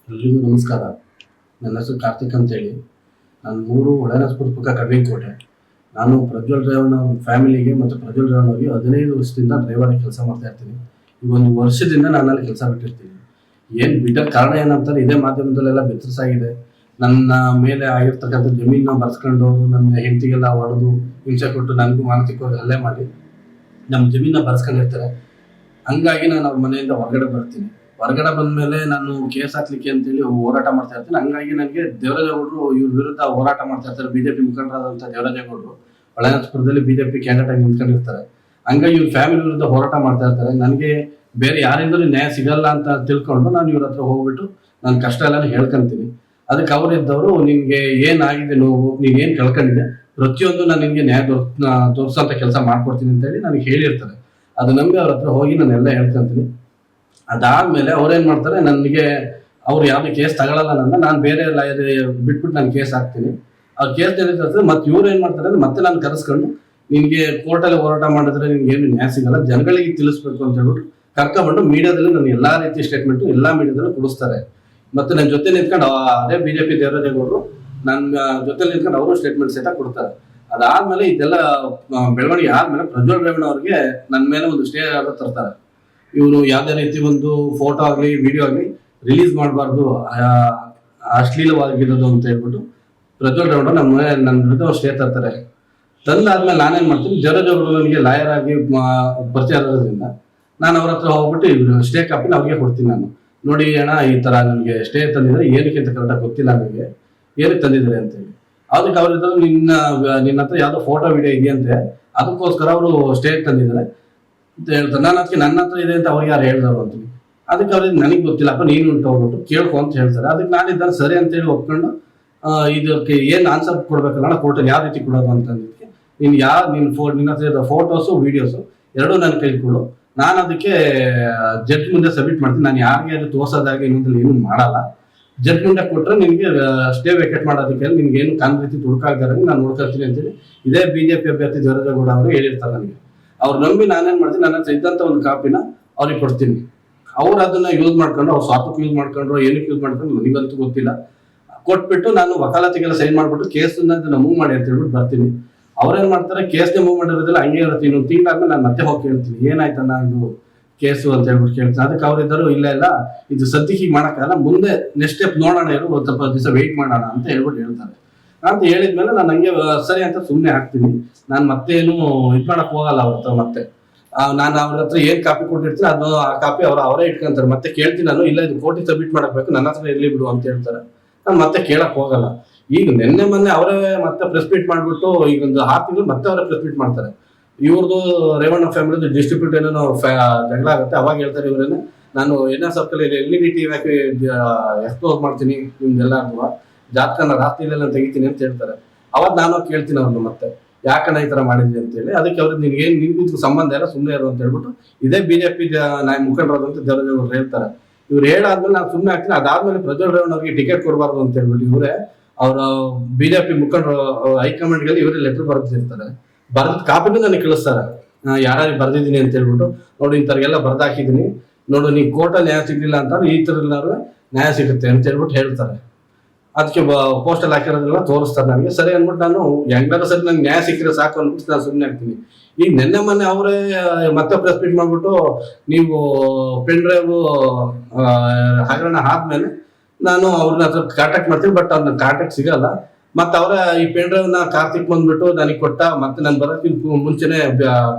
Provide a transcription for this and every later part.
ಎಲ್ರಿಗೂ ನಮಸ್ಕಾರ. ನನ್ನ ಹೆಸರು ಕಾರ್ತಿಕ್ ಅಂತೇಳಿ. ನಾನು ಮೂರು ಒಳನಸ್ಪುರ ಪಕ್ಕ ಕಡ್ವಿನಕೋಟೆ. ನಾನು ಪ್ರಜ್ವಲ್ ರೇವಣ್ಣ ಫ್ಯಾಮಿಲಿಗೆ ಮತ್ತು ಪ್ರಜ್ವಲ್ ರೇವಣ್ಣ ಅವರಿಗೆ 15 ವರ್ಷದಿಂದ ಡ್ರೈವರಾಗಿ ಕೆಲಸ ಮಾಡ್ತಾ ಇರ್ತೀನಿ. ಈ ಒಂದು ವರ್ಷದಿಂದ ನಾನು ಅಲ್ಲಿ ಕೆಲಸ ಬಿಟ್ಟಿರ್ತೀನಿ. ಏನು ಬಿಟ್ಟ ಕಾರಣ ಏನಂತಾರೆ, ಇದೇ ಮಾಧ್ಯಮದಲ್ಲೆಲ್ಲ ಬೆತ್ತರಿಸಾಗಿದೆ. ನನ್ನ ಮೇಲೆ ಆಗಿರ್ತಕ್ಕಂಥ ಜಮೀನನ್ನ ಬರ್ಸ್ಕೊಂಡು ನನ್ನ ಹೆಂಡತಿಗೆಲ್ಲ ಹೊಡೆದು ಹಿಂಸೆ ಕೊಟ್ಟು ನನಗೂ ಮಾನಸಿಕವಾಗಿ ಹಲ್ಲೆ ಮಾಡಿ ನಮ್ಮ ಜಮೀನನ್ನ ಬರ್ಸ್ಕೊಂಡಿರ್ತಾರೆ. ಹಂಗಾಗಿ ನಾನು ಅವ್ರ ಮನೆಯಿಂದ ಹೊರಗಡೆ ಬರ್ತೀನಿ. ಹೊರಗಡೆ ಬಂದ್ಮೇಲೆ ನಾನು ಕೇಸ್ ಹಾಕ್ಲಿಕ್ಕೆ ಅಂತೇಳಿ ಹೋರಾಟ ಮಾಡ್ತಾ ಇರ್ತೀನಿ. ಹಂಗಾಗಿ ನನಗೆ ದೇವರಾಜೇಗೌಡರು ಇವ್ರ ವಿರುದ್ಧ ಹೋರಾಟ ಮಾಡ್ತಾ ಇರ್ತಾರೆ. ಬಿಜೆಪಿ ಮುಖಂಡರಾದಂಥ ದೇವರಾಜೇಗೌಡರು ಹೊಳೆನರಸೀಪುರದಲ್ಲಿ ಬಿಜೆಪಿ ಕ್ಯಾಂಡಿಡೇಟ್ ಆಗಿ ನಿಂತ್ಕೊಂಡಿರ್ತಾರೆ. ಹಂಗಾಗಿ ಇವ್ರ ಫ್ಯಾಮಿಲಿ ವಿರುದ್ಧ ಹೋರಾಟ ಮಾಡ್ತಾ ಇರ್ತಾರೆ. ನನಗೆ ಬೇರೆ ಯಾರಿಂದಲೂ ನ್ಯಾಯ ಸಿಗಲ್ಲ ಅಂತ ತಿಳ್ಕೊಂಡು ನಾನು ಇವ್ರ ಹತ್ರ ಹೋಗ್ಬಿಟ್ಟು ನನ್ನ ಕಷ್ಟ ಎಲ್ಲ ಹೇಳ್ಕೊಂತೀನಿ. ಅದಕ್ಕೆ ಅವರಿದ್ದವರು, ನಿನ್ಗೆ ಏನಾಗಿದೆ ನೋವು, ನೀನೇನು ಕಳ್ಕೊಂಡಿದ್ದೆ, ಪ್ರತಿಯೊಂದು ನಾನು ನಿನಗೆ ನ್ಯಾಯ ತೋರಿಸೋಂಥ ಕೆಲಸ ಮಾಡ್ಕೊಡ್ತೀನಿ ಅಂತೇಳಿ ನನಗೆ ಹೇಳಿರ್ತಾರೆ. ಅದು ನಂಬಿ ಅವ್ರ ಹತ್ರ ಹೋಗಿ ನಾನೆಲ್ಲ ಹೇಳ್ಕೊಂತೀನಿ. ಅದಾದ್ಮೇಲೆ ಅವ್ರೇನ್ ಮಾಡ್ತಾರೆ, ನನಗೆ ಅವ್ರು ಯಾವ್ದು ಕೇಸ್ ತಗೊಳಲ್ಲ, ನಾನು ಬೇರೆ ಲಾಯರ್ ಬಿಟ್ಬಿಟ್ಟು ನಾನು ಕೇಸ್ ಹಾಕ್ತೀನಿ. ಆ ಕೇಸ್ ನಡೀತದೆ. ಮತ್ತೆ ಇವ್ರು ಏನ್ ಮಾಡ್ತಾರೆ ಅಂದ್ರೆ ಮತ್ತೆ ನಾನು ಕರೆಸ್ಕೊಂಡು, ನಿನ್ಗೆ ಕೋರ್ಟಲ್ಲಿ ಹೋರಾಟ ಮಾಡಿದ್ರೆ ನಿನ್ಗೆ ಏನು ನ್ಯಾಯ ಸಿಗಲ್ಲ, ಜನಗಳಿಗೆ ತಿಳಿಸ್ಬೇಕು ಅಂತ ಹೇಳ್ಬಿಟ್ಟು ಕರ್ಕೊಂಡ್ಬಂದು ಮೀಡಿಯಾದಲ್ಲಿ ನಾನು ಎಲ್ಲಾ ರೀತಿ ಸ್ಟೇಟ್ಮೆಂಟ್ ಎಲ್ಲಾ ಮೀಡಿಯಾದಲ್ಲೂ ಕೊಡಿಸ್ತಾರೆ. ಮತ್ತೆ ನನ್ನ ಜೊತೆ ನಿಂತ್ಕೊಂಡು ಅದೇ ಬಿಜೆಪಿ ದೇವರಾಜೇಗೌಡರು ನನ್ನ ಜೊತೆ ನಿಂತ್ಕೊಂಡು ಅವರು ಸ್ಟೇಟ್ಮೆಂಟ್ ಸಹಿತ ಕೊಡ್ತಾರೆ. ಅದಾದ್ಮೇಲೆ ಇದೆಲ್ಲ ಬೆಳವಣಿಗೆ ಆದ್ಮೇಲೆ ಪ್ರಜ್ವಲ್ ರೇವಣ್ಣ ಅವ್ರಿಗೆ ನನ್ನ ಮೇಲೆ ಒಂದು ಸ್ಟೇ ಆರ್ಡರ್ ತರ್ತಾರೆ. ಇವರು ಯಾವುದೇ ರೀತಿ ಒಂದು ಫೋಟೋ ಆಗಲಿ ವಿಡಿಯೋ ಆಗಲಿ ರಿಲೀಸ್ ಮಾಡಬಾರ್ದು, ಅಶ್ಲೀಲವಾಗಿರೋದು ಅಂತ ಹೇಳ್ಬಿಟ್ಟು ಪ್ರಜ್ವಲ್ ರೇವಣ್ಣ ನನ್ನ ವಿರುದ್ಧ ಸ್ಟೇ ತರ್ತಾರೆ. ತಂದಾದ್ಮೇಲೆ ನಾನೇನ್ ಮಾಡ್ತೀನಿ, ದೇವರಾಜೇಗೌಡರು ನನಗೆ ಲಾಯರ್ ಆಗಿ ಪರಿಚಯ ಇರೋದ್ರಿಂದ ನಾನು ಅವ್ರ ಹತ್ರ ಹೋಗ್ಬಿಟ್ಟು ಸ್ಟೇ ಕಾಪಿನ ಅವ್ರಿಗೆ ಕೊಡ್ತೀನಿ. ನಾನು ನೋಡಿ ಅಣ್ಣ, ಈ ತರ ನನಗೆ ಸ್ಟೇ ತಂದಿದ್ರೆ ಏನಕ್ಕೆ ಅಂತ ಕರೆಕ್ಟಾಗಿ ಗೊತ್ತಿಲ್ಲ, ನನಗೆ ಏನಕ್ಕೆ ತಂದಿದ್ದಾರೆ ಅಂತೇಳಿ. ಅದಕ್ಕೆ ಅವ್ರಿದ್ರು, ನಿನ್ನ ಹತ್ರ ಯಾವ್ದೋ ಫೋಟೋ ವಿಡಿಯೋ ಇದೆಯಂತೆ, ಅದಕ್ಕೋಸ್ಕರ ಅವರು ಸ್ಟೇ ತಂದಿದ್ದಾರೆ ಅಂತ ಹೇಳ್ತಾರೆ. ನಾನು ಅದಕ್ಕೆ ನನ್ನ ಹತ್ರ ಇದೆ ಅಂತ ಅವ್ರಿಗೆ ಯಾರು ಹೇಳಿದವರು ಅಂತೀನಿ. ಅದಕ್ಕೆ ಅವ್ರಿಗೆ ನನಗೆ ಗೊತ್ತಿಲ್ಲಪ್ಪ, ನೀನು ಉಂಟು ಹೋಗ್ಬಿಟ್ಟು ಕೇಳ್ಕೊ ಅಂತ ಹೇಳ್ತಾರೆ. ಅದಕ್ಕೆ ನಾನಿದ್ದಾನೆ ಸರಿ ಅಂತೇಳಿ ಒಪ್ಕೊಂಡು ಇದಕ್ಕೆ ಏನು ಆನ್ಸರ್ ಕೊಡ್ಬೇಕಲ್ಲ ಕೋರ್ಟಲ್ಲಿ ಯಾವ ರೀತಿ ಕೊಡೋದು ಅಂತಂದಿದ್ದಕ್ಕೆ, ನಿನ್ನ ನಿನ್ನ ಹತ್ರ ಇರೋ ಫೋಟೋಸು ವಿಡಿಯೋಸು ಎರಡೂ ನನ್ನ ಕೈ ಕೊಡು, ನಾನು ಅದಕ್ಕೆ ಜಡ್ಜ್ ಮುಂದೆ ಸಬ್ಮಿಟ್ ಮಾಡ್ತೀನಿ. ನಾನು ಯಾರಿಗೆ ಅದು ತೋರ್ಸೋದಾಗಿ ಇನ್ನೊಂದಲ್ಲಿ ಏನು ಮಾಡಲ್ಲ. ಜಡ್ಜ್ ಮುಂದೆ ಕೊಟ್ಟರೆ ನಿನಗೆ ಸ್ಟೇ ವೇಕೆಟ್ ಮಾಡೋದಕ್ಕೆ ನಿನ್ಗೆ ಏನು ಕಾನ್ ರೀತಿ ತುಡುಕಾಗ್ದಾರಂಗೆ ನಾನು ನೋಡ್ಕೊಳ್ತೀನಿ ಅಂತೇಳಿ ಇದೇ ಬಿಜೆಪಿ ಅಭ್ಯರ್ಥಿ ದೇವರಾಜೇಗೌಡ ಅವರು ಹೇಳಿರ್ತಾರೆ ನನಗೆ. ಅವ್ರು ನಂಬಿ ನಾನೇನ್ ಮಾಡ್ತೀನಿ, ನನ್ನ ಹತ್ರ ಇದ್ದಂತ ಒಂದು ಕಾಪಿನ ಅವ್ರಿಗೆ ಕೊಡ್ತೀನಿ. ಅವ್ರು ಅದನ್ನ ಯೂಸ್ ಮಾಡ್ಕೊಂಡು, ಅವ್ರು ಸ್ವಾರ್ಥಕ್ಕೆ ಯೂಸ್ ಮಾಡ್ಕೊಂಡ್ರು ಏನಕ್ಕೆ ಯೂಸ್ ಮಾಡ್ಕೊಂಡು ನನಗಂತೂ ಗೊತ್ತಿಲ್ಲ. ಕೊಟ್ಬಿಟ್ಟು ನಾನು ವಕಾಲತಿಗೆಲ್ಲ ಸೈನ್ ಮಾಡ್ಬಿಟ್ಟು ಕೇಸನ್ನ ಮೂವ್ ಮಾಡಿ ಅಂತ ಹೇಳ್ಬಿಟ್ಟು ಬರ್ತೀನಿ. ಅವ್ರೇನ್ ಮಾಡ್ತಾರೆ, ಕೇಸ್ನ ಮೂವ್ ಮಾಡಿರೋದಿಲ್ಲ, ಹಂಗೆ ಇರುತ್ತೆ. ಇನ್ನೊಂದು ತಿಂಗಳಾದ್ಮೇಲೆ ನಾನು ಮತ್ತೆ ಹೋಗಿ ಕೇಳ್ತೀನಿ, ಏನಾಯ್ತಣ್ಣ ಇದು ಕೇಸು ಅಂತ ಹೇಳ್ಬಿಟ್ಟು ಕೇಳ್ತೀನಿ. ಅದಕ್ಕೆ ಅವ್ರಿದ್ದರು, ಇಲ್ಲ ಇದು ಸದ್ಯಕ್ಕೆ ಹೀಗೆ ಮಾಡೋಕ್ಕಲ್ಲ, ಮುಂದೆ ನೆಕ್ಸ್ಟ್ ಸ್ಟೆಪ್ ನೋಡೋಣ, ಹೇಳು ಒಂದು ಸ್ವಲ್ಪ ದಿವಸ ವೆಯ್ಟ್ ಮಾಡೋಣ ಅಂತ ಹೇಳ್ಬಿಟ್ಟು ಹೇಳ್ತಾರೆ. ಅಂತ ಹೇಳಿದ್ಮೇಲೆ ನಾನು ಹಂಗೆ ಸರಿ ಅಂತ ಸುಮ್ಮನೆ ಹಾಕ್ತೀನಿ. ನಾನು ಮತ್ತೇನು ಇದು ಮಾಡಕ್ ಹೋಗಲ್ಲ ಅವ್ರ ಹತ್ರ. ಮತ್ತೆ ನಾನು ಅವ್ರ ಹತ್ರ ಏನ್ ಕಾಪಿ ಕೊಟ್ಟಿರ್ತೀನಿ ಅದು ಆ ಕಾಪಿ ಅವರೇ ಇಟ್ಕೊಂತಾರೆ. ಮತ್ತೆ ಕೇಳ್ತೀನಿ ನಾನು, ಇಲ್ಲ ಇದು ಕೋರ್ಟಿಗೆ ಸಬ್ಮಿಟ್ ಮಾಡಬೇಕು, ನನ್ನ ಹತ್ರ ಇರ್ಲಿ ಬಿಡು ಅಂತ ಹೇಳ್ತಾರೆ. ನಾನು ಮತ್ತೆ ಕೇಳಕ್ ಹೋಗಲ್ಲ. ಈಗ ನಿನ್ನೆ ಮೊನ್ನೆ ಅವರೇ ಮತ್ತೆ ಪ್ರೆಸ್ ಮೀಟ್ ಮಾಡ್ಬಿಟ್ಟು ಈಗ ಒಂದು 6 ತಿಂಗಳು ಮತ್ತೆ ಅವರೇ ಪ್ರೆಸ್ ಮೀಟ್ ಮಾಡ್ತಾರೆ. ಇವ್ರದ್ದು ರೇವಣ್ಣ ಫ್ಯಾಮಿಲಿದು ಡಿಸ್ಟ್ರಿಬ್ಯೂಟ್ ಏನೋ ಜಗಳ ಆಗುತ್ತೆ. ಅವಾಗ ಹೇಳ್ತಾರೆ ಇವರೇನೆ, ನಾನು ಸರ್ಕಲ್ LED TV ಹಾಕಿ ಎಕ್ಸ್ಪೋಸ್ ಮಾಡ್ತೀನಿ ನಿಮ್ದೆಲ್ಲ ಜಾತಕನ ರಾತ್ರಿಲೆಲ್ಲ ತೆಗಿತೀನಿ ಅಂತ ಹೇಳ್ತಾರೆ. ಅವಾಗ ನಾನು ಕೇಳ್ತೀನಿ ಅವ್ರನ್ನ, ಮತ್ತೆ ಯಾಕಣ್ಣ ಈ ತರ ಮಾಡಿದ್ವಿ ಅಂತ ಹೇಳಿ. ಅದಕ್ಕೆ ಅವ್ರಿಗೆ ನಿನ್ಗಿದ್ರು ಸಂಬಂಧ ಎಲ್ಲ ಸುಮ್ಮನೆ ಇರು ಅಂತ ಹೇಳ್ಬಿಟ್ಟು ಇದೇ ಬಿಜೆಪಿ ಮುಖಂಡರಾದಂತ ದೇವರಾಜೇಗೌಡರು ಹೇಳ್ತಾರೆ. ಇವ್ರು ಹೇಳಾದ್ಮೇಲೆ ನಾನು ಸುಮ್ಮನೆ ಆಗ್ತೀನಿ. ಅದಾದ್ಮೇಲೆ ಪ್ರಜ್ವಲ್ ರೇವಣ್ಣ ಅವ್ರಿಗೆ ಟಿಕೆಟ್ ಕೊಡಬಾರ್ದು ಅಂತ ಹೇಳ್ಬಿಟ್ಟು ಇವರೇ ಅವರ ಬಿಜೆಪಿ ಮುಖಂಡರು ಹೈಕಮಾಂಡ್ಗೆ ಇವರೇ ಲೆಟರ್ ಬರ್ದಿರ್ತಾರೆ. ಬರ್ದ ಕಾಪಿನೂ ನನಗೆ ಕಳಿಸ್ತಾರೆ, ಯಾರ್ಯಾರಿಗೆ ಬರ್ದಿದ್ದೀನಿ ಅಂತ ಹೇಳ್ಬಿಟ್ಟು, ನೋಡಿ ಇಂಥವ್ರಿಗೆಲ್ಲ ಬರ್ದಾಕಿದ್ದೀನಿ, ನೋಡು ನೀ ಕೋರ್ಟಲ್ಲಿ ನ್ಯಾಯ ಸಿಗ್ಲಿಲ್ಲ ಅಂತ ಈ ತರ ನ್ಯಾಯ ಸಿಗುತ್ತೆ ಅಂತ ಹೇಳ್ಬಿಟ್ಟು ಹೇಳ್ತಾರೆ. ಅದಕ್ಕೆ ಪೋಸ್ಟಲ್ಲಿ ಹಾಕಿರೋದೆಲ್ಲ ತೋರಿಸ್ತಾರೆ ನನಗೆ. ಸರಿ ಅಂದ್ಬಿಟ್ಟು ನಾನು ಹೆಂಗಾದ್ರೂ ಸರಿ ನಂಗೆ ನ್ಯಾಯ ಸಿಕ್ಕಿದ್ರೆ ಸಾಕು ಅಂದ್ಬಿಟ್ಟು ನಾನು ಸುಮ್ಮನೆ ಆಗ್ತೀನಿ. ಈಗ ನಿನ್ನೆ ಮೊನ್ನೆ ಅವರೇ ಮತ್ತೆ ಪ್ರೆಸ್ ಮೀಟ್ ಮಾಡ್ಬಿಟ್ಟು, ನೀವು ಪೆನ್ ಡ್ರೈವ್ ಹಗರಣ ಆದ್ಮೇಲೆ ನಾನು ಅವ್ರನ್ನ ಹತ್ರ ಕಾಂಟ್ಯಾಕ್ಟ್ ಮಾಡ್ತೀನಿ, ಬಟ್ ಅವ್ರನ್ನ ಕಾಂಟ್ಯಾಕ್ಟ್ ಸಿಗಲ್ಲ. ಮತ್ತೆ ಅವರ ಈ ಪೆನ್ ಡ್ರೈವ್ ನ ಕಾರ್ತಿಕ್ ಬಂದ್ಬಿಟ್ಟು ನನಗೆ ಕೊಟ್ಟ, ಮತ್ತೆ ನಾನು ಬರೋಕ್ಕಿಂತ ಮುಂಚೆನೆ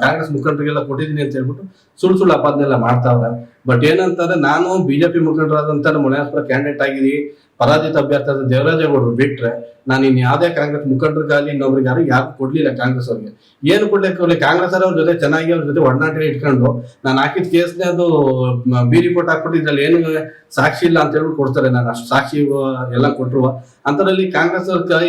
ಕಾಂಗ್ರೆಸ್ ಮುಖಂಡರಿಗೆಲ್ಲ ಕೊಟ್ಟಿದ್ದೀನಿ ಅಂತ ಹೇಳ್ಬಿಟ್ಟು ಸುಳ್ಳು ಅಪಾದನೆಲ್ಲ ಮಾಡ್ತಾವ್ರೆ. ಬಟ್ ಏನಂತಾರೆ, ನಾನು ಬಿಜೆಪಿ ಮುಖಂಡರಾದಂತ ನಮ್ಮ ಹೊಳೆನರಸೀಪುರ ಕ್ಯಾಂಡಿಡೇಟ್ ಆಗಿದ್ದೀನಿ, ಪರಾಜಿತ ಅಭ್ಯರ್ಥಿ ಆದ ದೇವರಾಜೇಗೌಡರು ಬಿಟ್ರೆ ನಾನು ಇನ್ ಯಾವುದೇ ಕಾಂಗ್ರೆಸ್ ಮುಖಂಡರಿಗಾಗಲಿ ಇನ್ನೊಬ್ರಿಗೆ ಯಾರು ಕೊಡ್ಲಿಲ್ಲ. ಕಾಂಗ್ರೆಸ್ ಅವ್ರಿಗೆ ಏನು ಕೊಡ್ಲಿಕ್ಕೆ ಹೋಗ್ಲಿ, ಕಾಂಗ್ರೆಸ್ ಅವ್ರ ಜೊತೆ ಚೆನ್ನಾಗಿ ಅವ್ರ ಜೊತೆ ಒಡನಾಟ ಇಟ್ಕೊಂಡು ನಾನು ಹಾಕಿದ ಕೇಸ್ನೇ ಅದು ಬಿ ರಿಪೋರ್ಟ್ ಹಾಕ್ಬಿಟ್ಟು ಇದ್ರಲ್ಲಿ ಏನು ಸಾಕ್ಷಿ ಇಲ್ಲ ಅಂತ ಹೇಳ್ಬಿಟ್ಟು ಕೊಡ್ತಾರೆ. ನಾನು ಅಷ್ಟು ಸಾಕ್ಷಿ ಎಲ್ಲ ಕೊಟ್ಟರು ಅಂತರಲ್ಲಿ ಕಾಂಗ್ರೆಸ್ ಅವ್ರ ಕೈ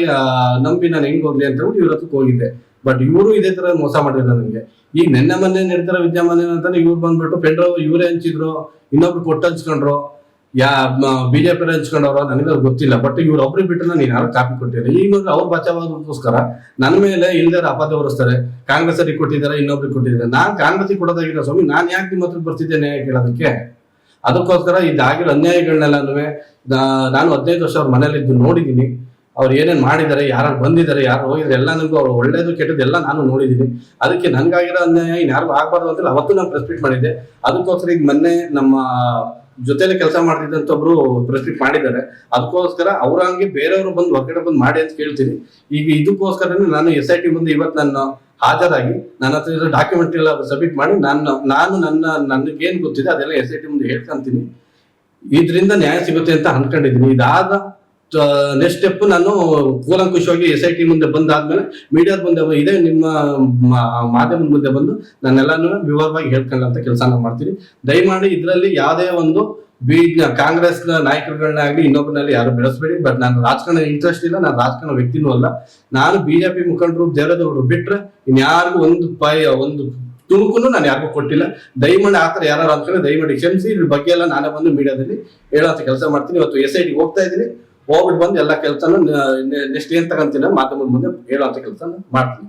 ನಂಬಿ ನಾನು ಹೆಂಗ್ ಹೋಗ್ಲಿ ಅಂತ ಹೇಳ್ಬಿಟ್ಟು ಇವ್ರ ಹತ್ರಕ್ಕೆ ಹೋಗಿದ್ದೆ. ಬಟ್ ಇವರು ಇದೇ ತರ ಮೋಸ ಮಾಡಿದ್ರು ನನಗೆ. ಈಗ ನಿನ್ನೆ ಮೊನ್ನೆ ನಡೀತಾರ ವಿದ್ಯಮಾನ ಅಂತಾನೆ ಇವ್ರು ಬಂದ್ಬಿಟ್ಟು ಪೆಂಡ್ರವ್ ಇವರೇ ಹಂಚಿದ್ರು, ಇನ್ನೊಬ್ರು ಕೊಟ್ಟು ಹಂಚ್ಕೊಂಡ್ರು, ಬಿಜೆಪಿ ಹಂಚ್ಕೊಂಡವ್ರ ನನಗೆ ಗೊತ್ತಿಲ್ಲ. ಬಟ್ ಇವ್ರು ಒಬ್ರಿಗೆ ಬಿಟ್ಟು ನೀನ್ ಯಾರು ಕಾಪಿ ಕೊಟ್ಟಿಲ್ಲ. ಈಗ ನೋಡ್ರಿ ಅವ್ರು ಬಚಾವಾಗೋಸ್ಕರ ನನ್ನ ಮೇಲೆ ಇಲ್ದಾರ ಅಪಾದ ಹೊರಿಸ್ತಾರೆ. ಕಾಂಗ್ರೆಸ್ ಅವ್ರಿಗೆ ಕೊಟ್ಟಿದ್ದಾರೆ, ಇನ್ನೊಬ್ರಿಗೆ ಕೊಟ್ಟಿದ್ದಾರೆ. ನಾನ್ ಕಾಂಗ್ರೆಸ್ಗೆ ಕೊಡೋದಾಗಿರೋ ಸ್ವಾಮಿ, ನಾನ್ ಯಾಕೆ ನಿಮ್ಮ ಹತ್ರ ಬರ್ತಿದ್ದೇನೆ ಕೇಳೋದಕ್ಕೆ? ಅದಕ್ಕೋಸ್ಕರ ಇದಾಗಿರೋ ಅನ್ಯಾಯಗಳನ್ನೆಲ್ಲನೂ ನಾನು 15 ವರ್ಷ ಅವ್ರ ಮನೇಲಿದ್ದು ನೋಡಿದ್ದೀನಿ. ಅವ್ರು ಏನೇನ್ ಮಾಡಿದ್ದಾರೆ, ಯಾರು ಬಂದಿದ್ದಾರೆ, ಯಾರು ಹೋಗಿದ್ದಾರೆ, ಎಲ್ಲ ನನಗೂ ಅವ್ರು ಒಳ್ಳೇದು ಕೆಟ್ಟದ್ದು ಎಲ್ಲ ನಾನು ನೋಡಿದ್ದೀನಿ. ಅದಕ್ಕೆ ನನ್ಗಾಗಿರೋ ಅನ್ಯಾಯ ಇನ್ಯಾರಿಗೂ ಆಗ್ಬಾರ್ದು ಅಂತ ಅವತ್ತು ನಾನು ಪ್ರೆಸ್ ಮೀಟ್ ಮಾಡಿದ್ದೆ. ಅದಕ್ಕೋಸ್ಕರ ಈಗ ಮೊನ್ನೆ ನಮ್ಮ ಜೊತೆಲಿ ಕೆಲಸ ಮಾಡ್ತಿದ್ದಂತ ಒಬ್ರು ಪ್ರೆಸ್ ಮೀಟ್ ಮಾಡಿದ್ದಾರೆ. ಅದಕ್ಕೋಸ್ಕರ ಅವ್ರಂಗೆ ಬೇರೆಯವರು ಬಂದು ಹೊರಗಡೆ ಬಂದು ಮಾಡಿ ಅಂತ ಕೇಳ್ತೀನಿ. ಈಗ ಇದಕ್ಕೋಸ್ಕರನೇ ನಾನು SIT ಮುಂದೆ ಇವತ್ತು ನಾನು ಹಾಜರಾಗಿ ನನ್ನ ಹತ್ರ ಇರೋ ಡಾಕ್ಯುಮೆಂಟ್ ಎಲ್ಲ ಸಬ್ಮಿಟ್ ಮಾಡಿ ನಾನು ನನಗೇನ್ ಗೊತ್ತಿದೆ ಅದೆಲ್ಲ SIT ಮುಂದೆ ಹೇಳ್ಕೊಂತೀನಿ. ಇದರಿಂದ ನ್ಯಾಯ ಸಿಗುತ್ತೆ ಅಂತ ಅನ್ಕೊಂಡಿದ್ದೀನಿ. ಇದಾದ ನೆಕ್ಸ್ಟ್ ಸ್ಟೆಪ್ ನಾನು ಕೂಲಂಕುಷವಾಗಿ SIT ಮುಂದೆ ಬಂದಾದ್ಮೇಲೆ ಮೀಡಿಯಾದ ಮುಂದೆ ಇದೇ ನಿಮ್ಮ ಮಾಧ್ಯಮದ ಮುಂದೆ ಬಂದು ನಾನೆಲ್ಲಾನು ವಿವರವಾಗಿ ಹೇಳ್ಕೊಳ್ಳೋ ಕೆಲಸ ನಾನು ಮಾಡ್ತೀನಿ. ದಯಮಾಡಿ ಇದರಲ್ಲಿ ಯಾವುದೇ ಒಂದು ಕಾಂಗ್ರೆಸ್ ನಾಯಕರುಗಳನ್ನ ಆಗಲಿ ಇನ್ನೊಬ್ಬರಲ್ಲಿ ಯಾರು ಬೆಳೆಸಬೇಡಿ. ಬಟ್ ನಾನು ರಾಜಕಾರಣ ಇಂಟ್ರೆಸ್ಟ್ ಇಲ್ಲ, ನಾನು ರಾಜಕಾರಣ ವ್ಯಕ್ತಿನೂ ಅಲ್ಲ. ನಾನು BJP ಮುಖಂಡರು ದೇವರಾಜ್ ಬಿಟ್ರೆ ಇನ್ಯಾರಿಗೂ ಒಂದು ತುಣುಕುನು ನಾನು ಯಾರಿಗೂ ಕೊಟ್ಟಿಲ್ಲ. ದಯಮಾಡಿ ಆತರ ಯಾರು ಅಂದ್ಕೊಂಡ್ರೆ ದಯಮಾಡಿ ಕ್ಷಮಿಸಿ. ಇದ್ರ ಬಗ್ಗೆ ಎಲ್ಲ ನಾನೇ ಬಂದು ಮೀಡಿಯಾದಲ್ಲಿ ಹೇಳೋಂಥ ಕೆಲಸ ಮಾಡ್ತೀನಿ. ಇವತ್ತು SIT ಹೋಗ್ತಾ ಇದ್ದೀನಿ, ಹೋಗ್ಬಿಟ್ಟು ಬಂದು ಎಲ್ಲ ಕೆಲಸನ ನೆಕ್ಸ್ಟ್ ಏನ್ ತಗೊಂತೀನಿ ಮಾಧ್ಯಮದ ಮುಂದೆ ಹೇಳೋಂಥ ಕೆಲಸ ಮಾಡ್ತೀನಿ.